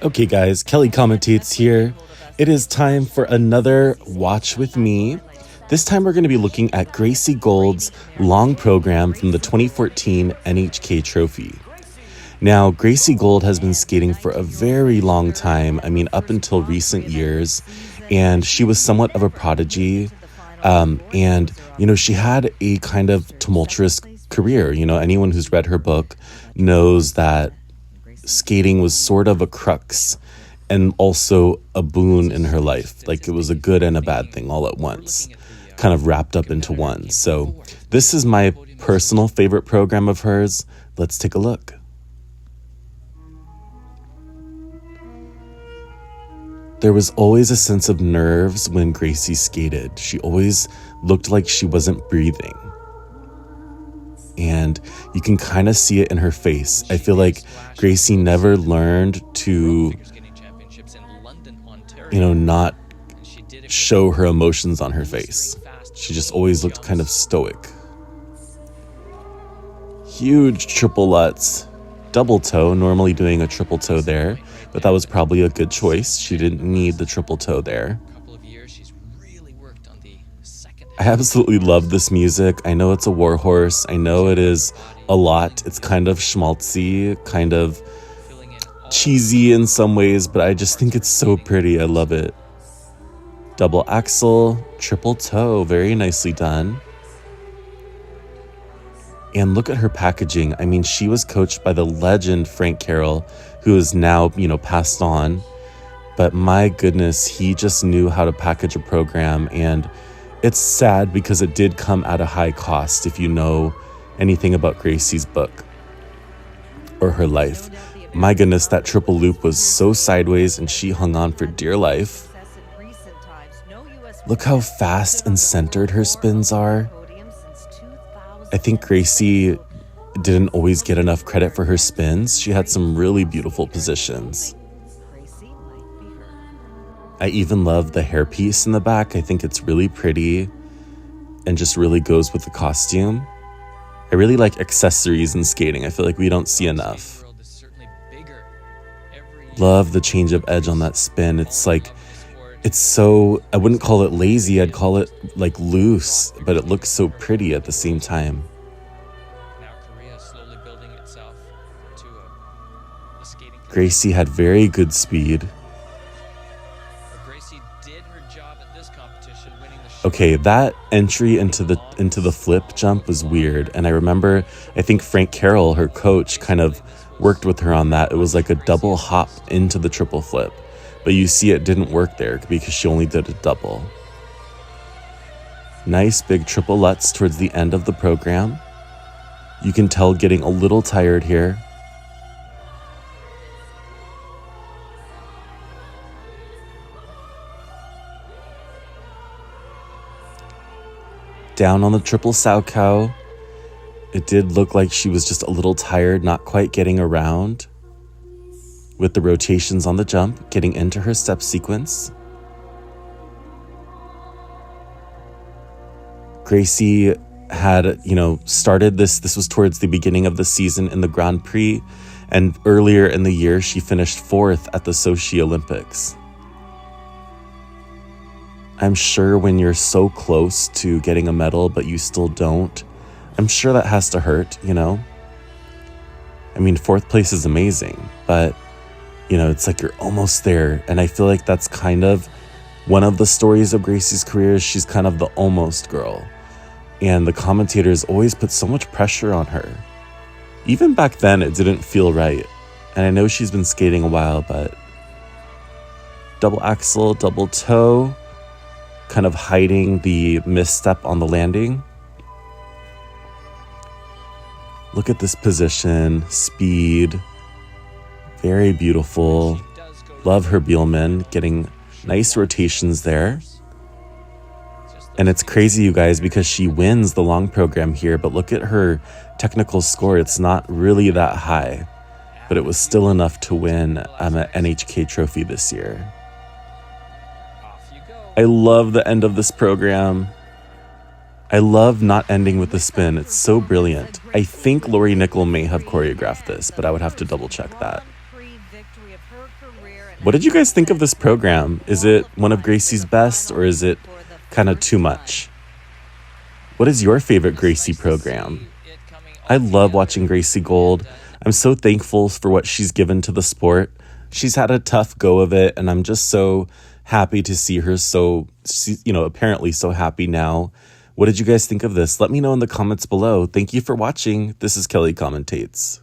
Okay, guys, Kelly commentates here. It is time for another Watch with Me. This time we're going to be looking at Gracie Gold's long program from the 2014 NHK Trophy. Now, Gracie Gold has been skating for a very long time, up until recent years, and she was somewhat of a prodigy. She had a kind of tumultuous career. Anyone who's read her book knows that skating was sort of a crux and also a boon in her life. Like, it was a good and a bad thing all at once, kind of wrapped up into one. So this is my personal favorite program of hers. Let's take a look. There was always a sense of nerves when Gracie skated. She always looked like she wasn't breathing. And you can kind of see it in her face. I feel like Gracie never learned to, not show her emotions on her face. She just always looked kind of stoic. Huge triple lutz, double toe, normally doing a triple toe there, but that was probably a good choice. She didn't need the triple toe there. I absolutely love this music. I know it's a warhorse. I know it is a lot. It's kind of schmaltzy, kind of cheesy in some ways, but I just think it's so pretty. I love it. Double axel, triple toe, very nicely done. And look at her packaging. She was coached by the legend Frank Carroll, who is now, passed on. But my goodness, he just knew how to package a program, and it's sad because it did come at a high cost if you know anything about Gracie's book or her life. My goodness, that triple loop was so sideways and she hung on for dear life. Look how fast and centered her spins are. I think Gracie didn't always get enough credit for her spins. She had some really beautiful positions. I even love the hairpiece in the back. I think it's really pretty and just really goes with the costume. I really like accessories in skating. I feel like we don't see enough. Love the change of edge on that spin. It's so, I wouldn't call it lazy. I'd call it like loose, but it looks so pretty at the same time. Gracie had very good speed. Okay, that entry into the flip jump was weird. And I remember, I think Frank Carroll, her coach, kind of worked with her on that. It was like a double hop into the triple flip. But you see it didn't work there because she only did a double. Nice big triple lutz towards the end of the program. You can tell getting a little tired here. Down on the triple sow cow. It did look like she was just a little tired, not quite getting around with the rotations on the jump, getting into her step sequence. Gracie had, started this was towards the beginning of the season in the Grand Prix, and earlier in the year, she finished 4th at the Sochi Olympics. I'm sure when you're so close to getting a medal, but you still don't, I'm sure that has to hurt, 4th place is amazing, but, it's like you're almost there. And I feel like that's kind of one of the stories of Gracie's career. She's kind of the almost girl. And the commentators always put so much pressure on her. Even back then, it didn't feel right. And I know she's been skating a while, but double axel, double toe, kind of hiding the misstep on the landing. Look at this position, speed, very beautiful. Love her Bielman, getting nice rotations there. And it's crazy, you guys, because she wins the long program here, but look at her technical score. It's not really that high, but it was still enough to win an NHK trophy this year. I love the end of this program. I love not ending with the spin. It's so brilliant. I think Lori Nickel may have choreographed this, but I would have to double check that. What did you guys think of this program? Is it one of Gracie's best, or is it kind of too much? What is your favorite Gracie program? I love watching Gracie Gold. I'm so thankful for what she's given to the sport. She's had a tough go of it, and I'm just so happy to see her apparently so happy now. What did you guys think of this? Let me know in the comments below. Thank you for watching. This is Kelly Commentates.